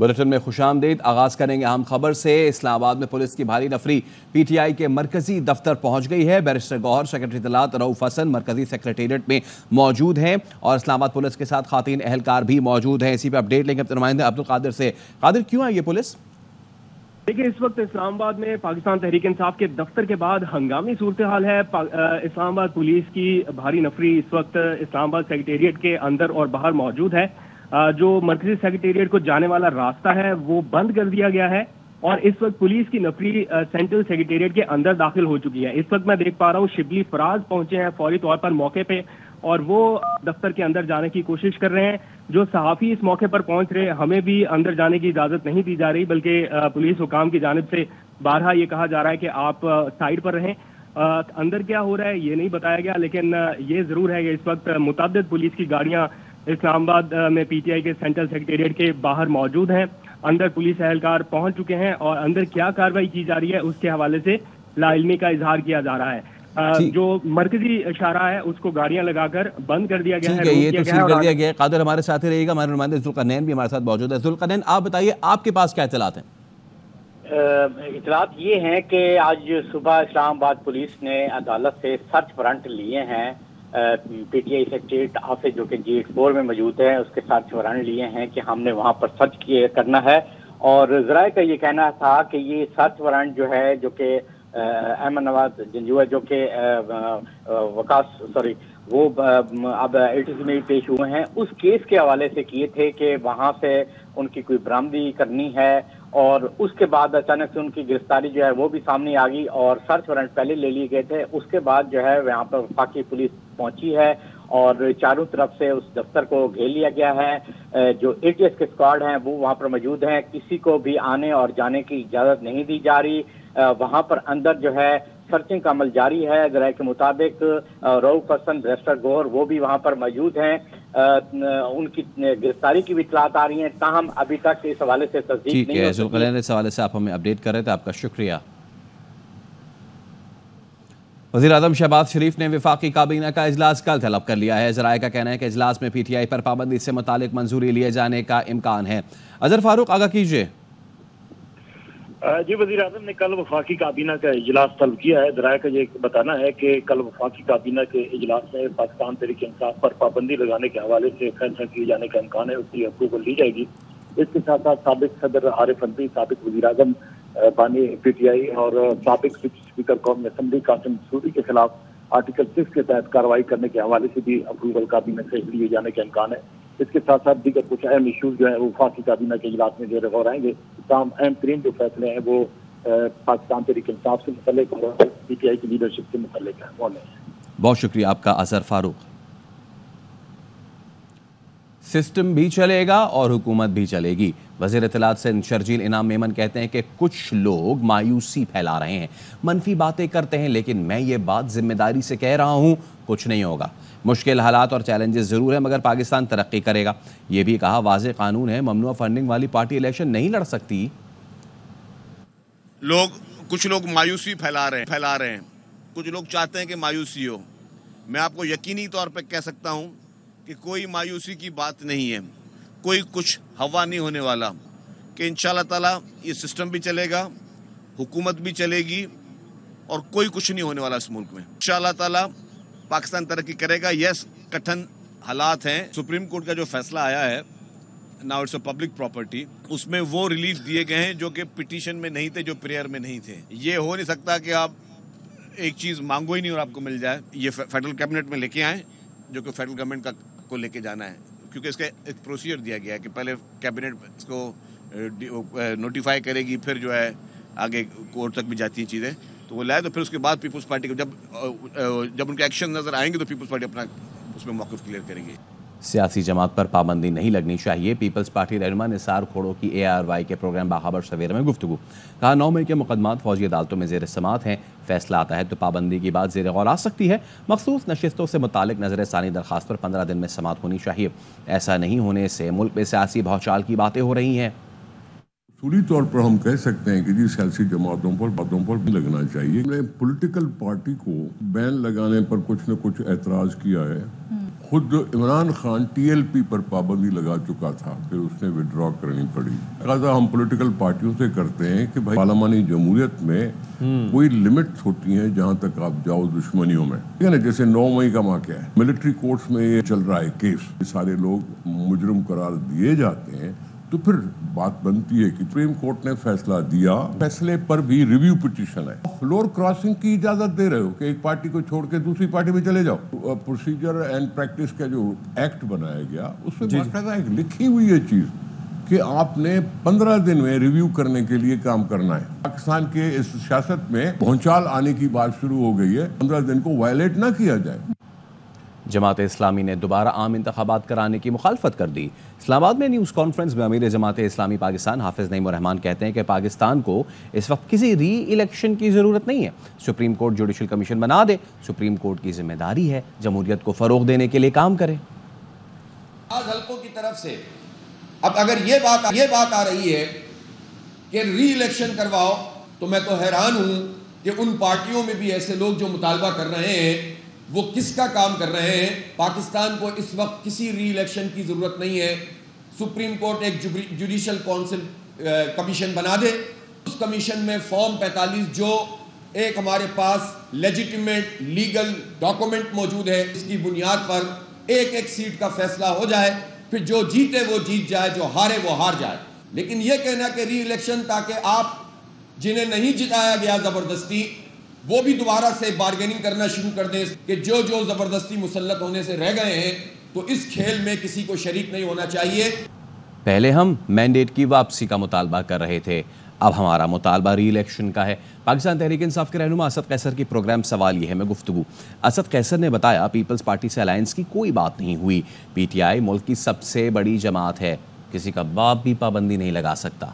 Bulletin में खुशामदीद। आगाज करेंगे अहम खबर से। इस्लामाबाद में पुलिस की भारी नफरी पीटीआई के मरकजी दफ्तर पहुंच गई है। बैरिस्टर गौहर, सेक्रेटरी इत्तलात रऊफ हसन मरकजी सेक्रेटेरिएट में मौजूद हैं और इस्लामाबाद पुलिस के साथ खातीन एहलकार भी मौजूद हैं। इसी पर अपडेट लेंगे अपने नुमाइंदे अब्दुल कादिर से। कादिर, क्यों आई ये पुलिस? देखिए, इस वक्त इस्लामाबाद में पाकिस्तान तहरीक इंसाफ के दफ्तर के बाद हंगामी सूरत हाल है। इस्लामाबाद पुलिस की भारी नफरी इस वक्त इस्लामाबाद सेक्रेटेरिएट के अंदर और बाहर मौजूद है। जो मरकजी सेक्रेटेरिएट को जाने वाला रास्ता है वो बंद कर दिया गया है और इस वक्त पुलिस की नफरी सेंट्रल सेक्रेटेरिएट के अंदर दाखिल हो चुकी है। इस वक्त मैं देख पा रहा हूँ शिबली फराज पहुंचे हैं फौरी तौर पर मौके पे और वो दफ्तर के अंदर जाने की कोशिश कर रहे हैं। जो सहाफी इस मौके पर पहुंच रहे, हमें भी अंदर जाने की इजाजत नहीं दी जा रही, बल्कि पुलिस हुकाम की जानिब से बारहा ये कहा जा रहा है कि आप साइड पर रहें। अंदर क्या हो रहा है ये नहीं बताया गया, लेकिन ये जरूर है कि इस वक्त मुतअद्दिद पुलिस की गाड़ियां इस्लामाबाद में पीटीआई के सेंट्रल सेक्रेटेरिएट के बाहर मौजूद हैं। अंदर पुलिस एहलकार पहुंच चुके हैं और अंदर क्या कार्रवाई की जा रही है उसके हवाले से लाइलमी का इजहार किया जा रहा है। जो मरकजी इशारा है उसको गाड़ियां लगाकर बंद कर दिया गया है। ये तो सील कर दिया गया है। कादिर हमारे साथ ही रहेगा। हमारे नुमाइंदे जुल्करनैन भी हमारे साथ मौजूद है। जुल्करनैन, आप बताइए आपके पास क्या इत्तलात हैं? इत्तलात ये हैं कि आज सुबह इस्लामाबाद पुलिस ने अदालत से सर्च वारंट लिए हैं। पीटीआई सेक्रेटेरिएट ऑफिस जो कि G84 में मौजूद है उसके सर्च वारंट लिए हैं कि हमने वहां पर सर्च करना है। और जराए का ये कहना था कि ये सर्च वारंट जो है जो कि अहमद नवाज जंजुआ जो कि वो अब एलटीसी में पेश हुए हैं, उस केस के हवाले से किए थे कि वहां से उनकी कोई बरामदी करनी है और उसके बाद अचानक से उनकी गिरफ्तारी जो है वो भी सामने आ गई और सर्च वारंट पहले ले लिए गए थे। उसके बाद जो है यहाँ पर वफाकी पुलिस पहुंची है और चारों तरफ से उस दफ्तर को घेर लिया गया है। जो एटीएस के स्क्वाड हैं वो वहाँ पर मौजूद हैं, किसी को भी आने और जाने की इजाजत नहीं दी जा रही। वहाँ पर अंदर जो है सर्चिंग का अमल जारी है। जराये के मुताबिक रऊफ हसन, बैरिस्टर गौहर वो भी वहाँ पर मौजूद हैं। उनकी गिरफ्तारी की भी इत्तलात आ रही हैं, ताहम अभी तक इस हवाले से तस्दीक नहीं हो सकी है। इस हवाले से आप हमें अपडेट कर रहे थे, आपका शुक्रिया। वज़ीर आज़म शहबाज शरीफ ने वफाकी काबीना का इजलास कल तलब कर लिया है। ज़राए का कहना है कि इजलास में पीटीआई पर पाबंदी से मुतालिक मंजूरी लिए जाने का इम्कान है। अजहर फारूक, आगाह कीजिए। जी, वज़ीर आज़म ने कल वफाकी काबीना का इजलास तलब किया है। ज़राए का ये बताना है कि कल वफाकी काबीना के इजलास में पाकिस्तान तहरीक इंसाफ पर पाबंदी लगाने के हवाले से फैसला किए जाने का इम्कान है, उसकी अप्रूवल ली जाएगी। इसके साथ साथ साबिक सदर आरिफ अलवी, साबिक वज़ीर आज़म बानी पीटीआई और साबिक स्पीकर कौमी असम्बली कासिम सूदी के खिलाफ आर्टिकल 6 के तहत कार्रवाई करने के हवाले से भी अप्रूवल काबीना से लिए जाने का इम्कान है। इसके साथ साथ दीगर कुछ अहम इशूज जो है वो वफाकी काबीना के इजलास में ज़ेर गौर आएंगे। तमाम अहम तरीन जो फैसले हैं वो पाकिस्तान तहरीक इंसाफ से मुतल्लिक और पीटीआई की लीडरशिप से मुतल्लिक है। बहुत शुक्रिया आपका अजहर फारूक। सिस्टम भी चलेगा और हुकूमत भी चलेगी। वज़ीर इत्तलात सिंध शर्जील इनाम मेमन कहते हैं कि कुछ लोग मायूसी फैला रहे हैं, मनफी बातें करते हैं, लेकिन मैं ये बात जिम्मेदारी से कह रहा हूँ, कुछ नहीं होगा। मुश्किल हालात और चैलेंजेस ज़रूर है मगर पाकिस्तान तरक्की करेगा। ये भी कहा वाज़ेह कानून है, ममनुआ फंडिंग वाली पार्टी इलेक्शन नहीं लड़ सकती। कुछ लोग मायूसी फैला रहे हैं। कुछ लोग चाहते हैं कि मायूसी हो। मैं आपको यकीनी तौर पर कह सकता हूँ कि कोई मायूसी की बात नहीं है, कोई कुछ हवा नहीं होने वाला, कि इंशाल्लाह ताला ये सिस्टम भी चलेगा, हुकूमत भी चलेगी और कोई कुछ नहीं होने वाला इस मुल्क में। इंशाल्लाह ताला पाकिस्तान तरक्की करेगा। यस, कठिन हालात हैं। सुप्रीम कोर्ट का जो फैसला आया है, now it's a public property, उसमें वो रिलीफ दिए गए हैं जो कि पिटीशन में नहीं थे, जो प्रेयर में नहीं थे। ये हो नहीं सकता कि आप एक चीज़ मांगो ही नहीं और आपको मिल जाए। ये फेडरल कैबिनेट में लेके आए, जो कि फेडरल गवर्नमेंट को लेके जाना है, क्योंकि इसका एक प्रोसीजर दिया गया है कि पहले कैबिनेट इसको नोटिफाई करेगी, फिर जो है आगे कोर्ट तक भी जाती हैं चीज़ें, तो वो लाए तो फिर उसके बाद पीपल्स पार्टी को जब उनके एक्शन नज़र आएंगे तो पीपल्स पार्टी अपना उसमें मौक़िफ़ क्लियर करेंगे। सियासी जमात पर पाबंदी नहीं लगनी चाहिए। पीपल्स पार्टी रहनुमा निसार खोड़ो की ARY के प्रोग्राम बाखबर सवेरे में गुफ्तगू। कहा 9 मई के मुकदमात फौजी अदालतों में ज़ेर समात हैं, फैसला आता है तो पाबंदी की बात ज़ेर गौर आ सकती है। मखसूस नशिस्तों से मुतालिक नजर सानी दरखास्त पर 15 दिन में समात होनी चाहिए। ऐसा नहीं होने से मुल्क में सियासी भौचाल की बातें हो रही हैं। पूरी तौर पर हम कह सकते हैं कि जी सियासी जमातों पर बातों पर भी लगना चाहिए। पॉलिटिकल पार्टी को बैन लगाने पर कुछ न कुछ एतराज़ किया है। खुद इमरान खान TLP पर पाबंदी लगा चुका था, फिर उसने विड्रॉ करनी पड़ी। लिहाजा हम पॉलिटिकल पार्टियों से करते हैं कि भाई पार्लियामानी जमहूरियत में कोई लिमिट्स होती हैं जहां तक आप जाओ दुश्मनियों में, ठीक है ना। जैसे 9 मई का वाक़या है, मिलिट्री कोर्ट्स में ये चल रहा है केस, सारे लोग मुजरिम करार दिए जाते हैं, तो फिर बात बनती है कि सुप्रीम कोर्ट ने फैसला दिया, फैसले पर भी रिव्यू पिटीशन है, फ्लोर क्रॉसिंग की इजाजत दे रहे हो कि एक पार्टी को छोड़ के दूसरी पार्टी में चले जाओ। प्रोसीजर एंड प्रैक्टिस का जो एक्ट बनाया गया उसमें बाकायदा एक लिखी हुई है चीज कि आपने 15 दिन में रिव्यू करने के लिए काम करना है। पाकिस्तान के इस सियासत में भौचाल आने की बात शुरू हो गई है, 15 दिन को वायलेट ना किया जाए। जमात इस्लामी ने दोबारा आम इंतखाबात कराने की मुखालफत कर दी। इस्लामाबाद में न्यूज़ कॉन्फ्रेंस में अमीर जमात इस्लामी पाकिस्तान हाफिज नईम रहमान कहते हैं कि पाकिस्तान को इस वक्त किसी री इलेक्शन की ज़रूरत नहीं है। सुप्रीम कोर्ट जुडिशल कमीशन बना दे, सुप्रीम कोर्ट की जिम्मेदारी है जमहूरियत को फ़रोग देने के लिए काम करे। हल्कों की तरफ से अब अगर ये बात आ रही है कि री इलेक्शन करवाओ, तो मैं तो हैरान हूं कि उन पार्टियों में भी ऐसे लोग जो मुतालबा कर रहे हैं वो किसका काम कर रहे हैं। पाकिस्तान को इस वक्त किसी री इलेक्शन की जरूरत नहीं है। सुप्रीम कोर्ट एक जुडिशल काउंसिल कमीशन बना दे, उस कमीशन में फॉर्म 45 जो एक हमारे पास लेजिटिमेट लीगल डॉक्यूमेंट मौजूद है, इसकी बुनियाद पर एक एक सीट का फैसला हो जाए, फिर जो जीते वो जीत जाए, जो हारे वो हार जाए। लेकिन यह कहना कि री इलेक्शन ताकि आप जिन्हें नहीं जिताया गया जबरदस्ती वो भी दोबारा से बार्गेनिंग करना शुरू कर दें कि जो जबरदस्ती मुसल्लत होने से रह गए हैं, तो इस खेल में किसी को शरीक नहीं होना चाहिए। पहले हम मैंडेट की वापसी का मुतालबा कर रहे थे, अब हमारा मुतालबा री इलेक्शन का है। पाकिस्तान तहरीक इंसाफ के रहनुमा असद कैसर की प्रोग्राम सवाल ये है में गुफ्तगू। असद कैसर ने बताया पीपल्स पार्टी से अलायंस की कोई बात नहीं हुई। PTI मुल्क की सबसे बड़ी जमात है, किसी का बाप भी पाबंदी नहीं लगा सकता।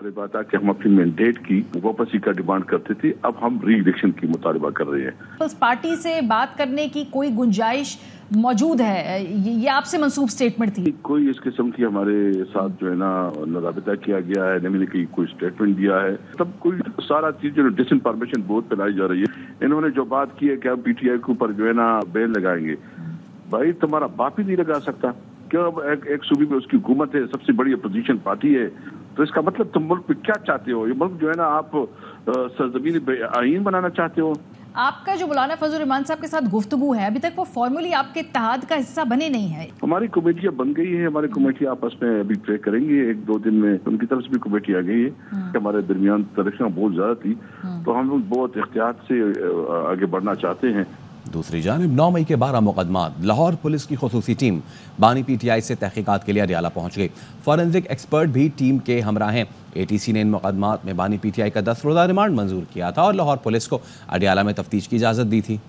बात है कि हम अपनी मैंडेट की वापसी का डिमांड करते थे, अब हम री इलेक्शन की मुतालबा कर रहे हैं। पीपल्स पार्टी से बात करने की कोई गुंजाइश मौजूद है, ये आपसे मंसूब स्टेटमेंट थी? कोई इस किस्म की हमारे साथ जो है ना राबिता किया गया है, नहीं कि कोई स्टेटमेंट दिया है, तब कोई सारा चीज जो डिसइंफॉर्मेशन बहुत फैलाई जा रही है। इन्होंने जो बात की है कि हम PTI के ऊपर जो है ना बैन लगाएंगे, भाई तुम्हारा बाप ही नहीं लगा सकता क्यों? एक सूबे में उसकी हुकूमत है, सबसे बड़ी अपोजिशन पार्टी है, तो इसका मतलब तुम मुल्क में क्या चाहते हो? ये मुल्क जो है ना आप सरजमीन आईन बनाना चाहते हो। आपका जो मौलाना फजल रहमान साहब के साथ गुफ्तगू है, अभी तक वो फॉर्मली आपके इत्तेहाद का हिस्सा बने नहीं है। हमारी कमेटियां बन गई है, हमारी कमेटी आपस में अभी ट्रे करेंगी 1-2 दिन में, उनकी तरफ से भी कमेटी आ गई है। हमारे दरमियान तरीक़ा बहुत ज्यादा थी, तो हम लोग बहुत एहतियात से आगे बढ़ना चाहते हैं। दूसरी जानिब 9 मई के 12 मुकदमात, लाहौर पुलिस की खुसूसी टीम बानी PTI से तहकीकात के लिए अडियाला पहुंच गई। फॉरेंसिक एक्सपर्ट भी टीम के हमरा हैं। ATC ने इन मुकदमात में बानी PTI का 10 रोज़ा रिमांड मंजूर किया था और लाहौर पुलिस को अडियाला में तफ्तीश की इजाज़त दी थी।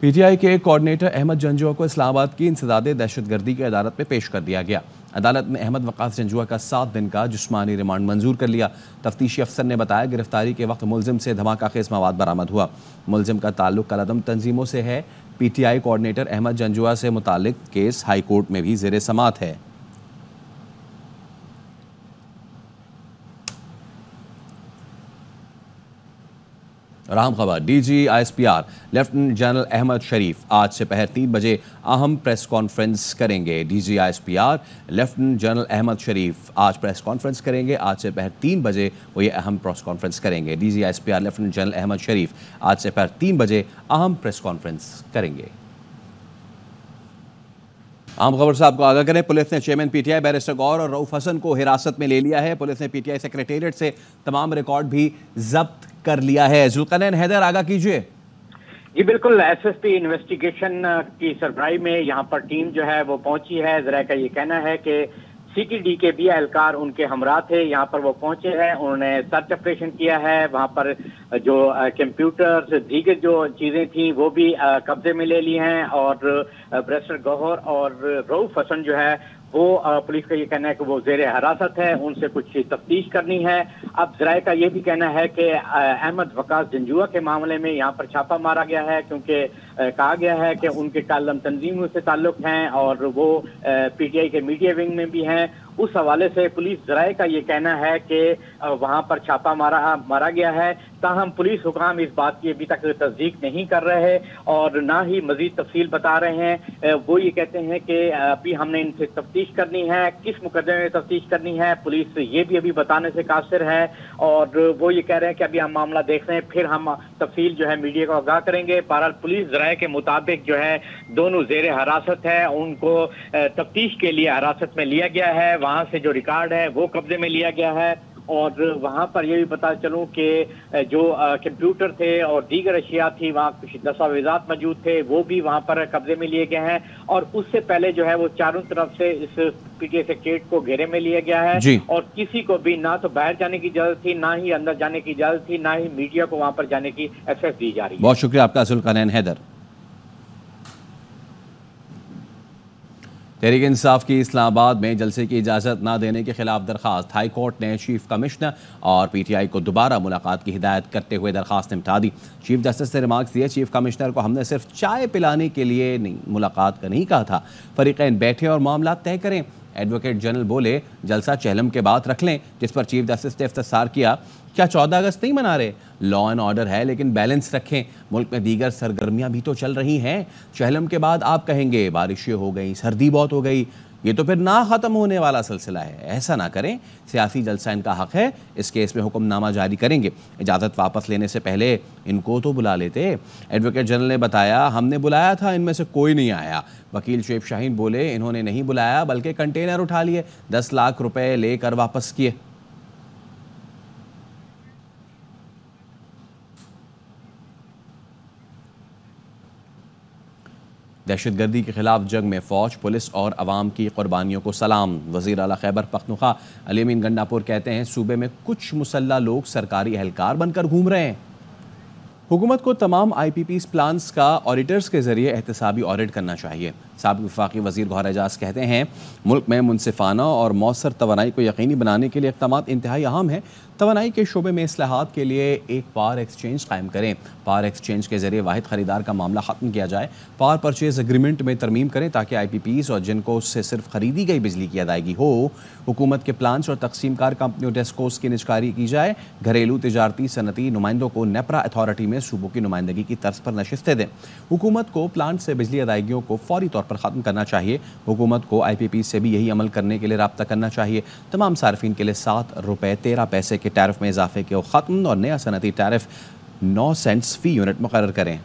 PTI के कोऑर्डिनेटर अहमद जंजुआ को इस्लामाबाद की इंसदादे दहशतगर्दी की अदालत में पेश कर दिया गया। अदालत ने अहमद वकास जंजुआ का 7 दिन का जिस्मानी रिमांड मंजूर कर लिया। तफ्तीशी अफसर ने बताया गिरफ्तारी के वक्त मुलजिम से धमाका खेज मवाद बरामद हुआ। मुलजिम का ताल्लुक कलअदम तंजीमों से है। PTI कोऑर्डिनेटर अहमद जंजुआ से मुतालिक केस हाई कोर्ट में भी ज़ेरे समात है। राम खबर, DG ISPR lieutenant general Ahmed Sharif आज से पहर 3 बजे अहम प्रेस कॉन्फ्रेंस करेंगे। DG ISPR lieutenant general Ahmed Sharif आज प्रेस कॉन्फ्रेंस करेंगे। आज से पहर 3 बजे वो ये अहम प्रेस कॉन्फ्रेंस करेंगे। DG ISPR lieutenant general Ahmed Sharif आज से पहर 3 बजे अहम प्रेस कॉन्फ्रेंस करेंगे। आम खबर से आपको आगाह करें, पुलिस ने चेयरमैन PTI बैरिस्टर गौर और रऊफ हसन को हिरासत में ले लिया है। पुलिस ने PTI सेक्रेटेरिएट से तमाम रिकॉर्ड भी जब्त कर लिया है। जुल्करनैन हैदर आगाह कीजिए। जी बिल्कुल, SSP इन्वेस्टिगेशन की सरबराही में यहाँ पर टीम जो है वो पहुंची है। जरा का ये कहना है कि CTD के भी एहलकार उनके हमरा थे, यहाँ पर वो पहुंचे हैं, उन्होंने सर्च ऑपरेशन किया है। वहाँ पर जो कंप्यूटर दीगर जो चीज़ें थी वो भी कब्जे में ले ली हैं और बैरिस्टर गौहर और रऊफ हसन जो है वो पुलिस का ये कहना है कि वो जेर हिरासत है, उनसे कुछ तफ्तीश करनी है। अब जराये का ये भी कहना है कि अहमद वकास जंजुआ के मामले में यहाँ पर छापा मारा गया है क्योंकि कहा गया है कि उनके कालम तंजीमों से ताल्लुक हैं और वो PTI के मीडिया विंग में भी हैं। उस हवाले से पुलिस जराये का ये कहना है कि वहां पर छापा मारा गया है। ताहम पुलिस हुकाम इस बात की अभी तक तस्दीक नहीं कर रहे हैं और ना ही मजीद तफसील बता रहे हैं। वो ये कहते हैं कि अभी हमने इनसे तफ्तीश करनी है, किस मुकदमे में तफ्तीश करनी है पुलिस ये भी अभी बताने से कासिर है। और वो ये कह रहे हैं कि अभी हम मामला देख रहे हैं, फिर हम तफसील जो है मीडिया को आगाह करेंगे। बहरहाल पुलिस जराये के मुताबिक जो है दोनों जेर हिरासत है, उनको तफ्तीश के लिए हिरासत में लिया गया है। वहां से जो रिकॉर्ड है वो कब्जे में लिया गया है और वहां पर यह भी पता चलूं कि जो कंप्यूटर थे और दीगर अशिया थी, वहां कुछ दस्तावेजात मौजूद थे, वो भी वहां पर कब्जे में लिए गए हैं। और उससे पहले जो है वो चारों तरफ से इस पीटीआई सेक्रेटरीट को घेरे में लिया गया है और किसी को भी ना तो बाहर जाने की इजाजत थी, ना ही अंदर जाने की इजाजत थी, ना ही मीडिया को वहां पर जाने की एक्सेस दी जा रही है। बहुत शुक्रिया आपका जुल्करनैन हैदर। तहरीक इंसाफ की इस्लामाबाद में जलसे की इजाज़त न देने के खिलाफ दरखास्त, हाई कोर्ट ने चीफ कमिश्नर और पीटीआई को दोबारा मुलाकात की हिदायत करते हुए दरखास्त निपटा दी। चीफ जस्टिस ने रिमार्क्स दिए, चीफ कमिश्नर को हमने सिर्फ चाय पिलाने के लिए मुलाकात का नहीं कहा था, फरीक़ैन बैठे और मामला तय करें। एडवोकेट जनरल बोले जलसा चहलम के बाद रख लें, जिस पर चीफ जस्टिस ने इफ्तिसार किया, क्या 14 अगस्त नहीं मना रहे? लॉ एंड ऑर्डर है लेकिन बैलेंस रखें, मुल्क में दीगर सरगर्मियां भी तो चल रही हैं। चहलम के बाद आप कहेंगे बारिशें हो गई, सर्दी बहुत हो गई, ये तो फिर ना ख़त्म होने वाला सिलसिला है। ऐसा ना करें, सियासी जलसा इनका हक़ है, इस केस में हुक्मनामा जारी करेंगे। इजाज़त वापस लेने से पहले इनको तो बुला लेते। एडवोकेट जनरल ने बताया हमने बुलाया था, इनमें से कोई नहीं आया। वकील शुएब शाहीन बोले इन्होंने नहीं बुलाया बल्कि कंटेनर उठा लिए, 10 लाख रुपए लेकर वापस किए। दहशतगर्दी के खिलाफ जंग में फ़ौज, पुलिस और अवाम की कुर्बानियों को सलाम। वज़ीर आला खैबर पख्तूनख्वा अली अमीन गंडापुर कहते हैं सूबे में कुछ मुसल्ला लोग सरकारी एहलकार बनकर घूम रहे हैं। हुकूमत को तमाम IPPs प्लान्स का ऑडिटर्स के जरिए एहतसाबी ऑडिट करना चाहिए। साबिक़ वफाकी वज़ीर गौहर एजाज कहते हैं मुल्क में मुनसिफाना और मौसर तवानाई को यकीनी बनाने के लिए इक़दामात इंतहाई अहम है। तवानाई के शोबे में इस्लाहात के लिए एक पावर एक्सचेंज कायम करें। पावर एक्सचेंज के जरिए वाहिद ख़रीदार का मामला ख़त्म किया जाए। पावर परचेज एग्रीमेंट में तरमीम करें ताकि IPPs और जिनको उससे सिर्फ ख़रीदी गई बिजली की अदायगी हो, हुकूमत के प्लान्स और तकसीमकार कंपनियों डेस्कोस की निजकारी की जाए। घरेलू तिजारती सनती नुमाइंदों को नेपरा अथॉरिटी में सूबों की नुमाइंदगी की तर्ज पर नशिस्तें दें। हुकूमत को प्लांट से बिजली अदायगियों को फौरी तौर पर ख़त्म करना चाहिए। हुकूमत को IPP से भी यही अमल करने के लिए राब्ता करना चाहिए। तमाम सार्फिन के लिए 7 रुपये 13 पैसे के टैरिफ में इजाफे को ख़त्म और नया सनती टैरिफ 9 सेंट्स फ़ी यूनिट मुकर्रर करें।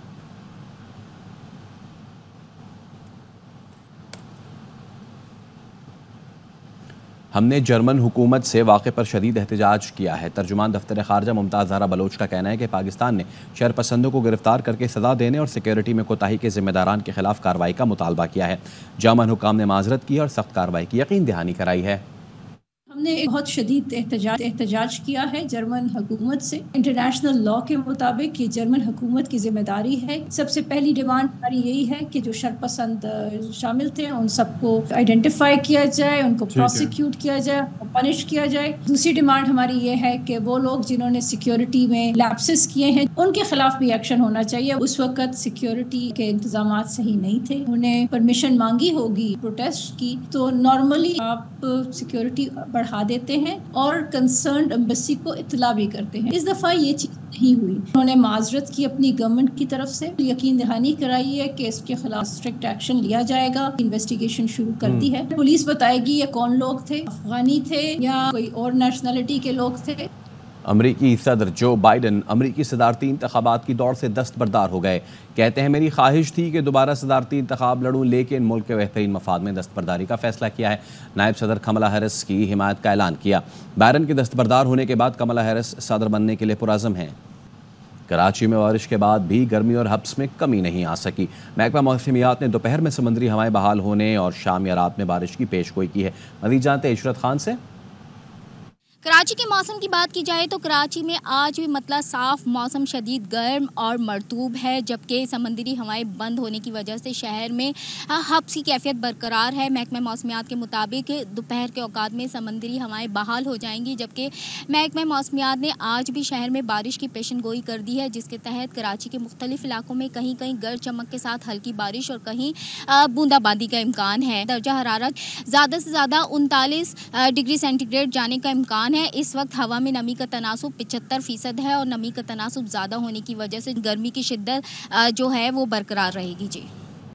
हमने जर्मन हुकूमत से वाक़े पर शदीद एहतजाज किया है। तर्जुमान दफ्तर ख़ारजा मुमताज़ ज़हरा बलोच का कहना है कि पाकिस्तान ने शरपसंदों को गिरफ्तार करके सज़ा देने और सिक्योरिटी में कोताही के ज़िम्मेदारान के खिलाफ कार्रवाई का मुतालबा किया है। जर्मन हुकाम ने माजरत की और सख्त कार्रवाई की यकीन दहानी कराई है। हमने एक बहुत शदीद एहतजाज किया है जर्मन हुकूमत से। इंटरनेशनल लॉ के मुताबिक ये जर्मन हुकूमत की जिम्मेदारी है। सबसे पहली डिमांड हमारी यही है कि जो शरपसंद शामिल थे उन सबको आइडेंटिफाई किया जाए, उनको प्रोसिक्यूट किया जाए, पनिश किया जाए। दूसरी डिमांड हमारी ये है कि वो लोग जिन्होंने सिक्योरिटी में लैप्सेस किए हैं उनके खिलाफ भी एक्शन होना चाहिए। उस वक्त सिक्योरिटी के इंतजाम सही नहीं थे, उन्हें परमिशन मांगी होगी प्रोटेस्ट की, तो नॉर्मली आप सिक्योरिटी बढ़ा देते हैं और कंसर्न्ड एम्बेसी को इत्तला भी करते हैं। इस दफ़ा ये चीज़ नहीं हुई। उन्होंने माजरत की अपनी गवर्नमेंट की तरफ से, यकीन दहानी कराई है कि इसके खिलाफ स्ट्रिक्ट एक्शन लिया जाएगा। इन्वेस्टिगेशन शुरू कर दी है। पुलिस बताएगी ये कौन लोग थे, अफगानी थे या कोई और नेशनलिटी के लोग थे। अमरीकी सदर जो बाइडन अमरीकी सदारती इंतखाबात की दौड़ से दस्तबरदार हो गए। कहते हैं मेरी ख्वाहिश थी कि दोबारा सदारती इंतखाब लड़ूं, लेकिन मुल्क के बेहतरीन मफाद में दस्तबरदारी का फैसला किया है। नायब सदर कमला हैरिस की हिमायत का ऐलान किया। बाइडन के दस्तबरदार होने के बाद कमला हैरिस सदर बनने के लिए पुरअज़्म हैं। कराची में बारिश के बाद भी गर्मी और हब्स में कमी नहीं आ सकी। महकमा मौसमियात ने दोपहर में समुद्री हवाएं बहाल होने और शाम या रात में बारिश की पेशगोई की है। मज़ीद जानते हैं इशरत खान से। कराची के मौसम की बात की जाए तो कराची में आज भी मतलब साफ मौसम शदीद गर्म और मरतूब है, जबकि समंदरी हवाएं बंद होने की वजह से शहर में हब्स की कैफियत बरकरार है। महकमा मौसमियात के मुताबिक दोपहर के औकात में समंदरी हवाएं बहाल हो जाएंगी, जबकि महकमा मौसमियात ने आज भी शहर में बारिश की पेशन गोई कर दी है, जिसके तहत कराची के मुख्तलिफ इलाकों में कहीं कहीं गरज चमक के साथ हल्की बारिश और कहीं बूंदाबांदी का इम्कान है। दर्जा हरारत ज़्यादा से ज़्यादा 39 डिग्री सेंटीग्रेड जाने का इम्कान है। इस वक्त हवा में नमी का तनासुब 75% है और नमी का तनासुब ज़्यादा होने की वजह से गर्मी की शिद्दत जो है वो बरकरार रहेगी। जी।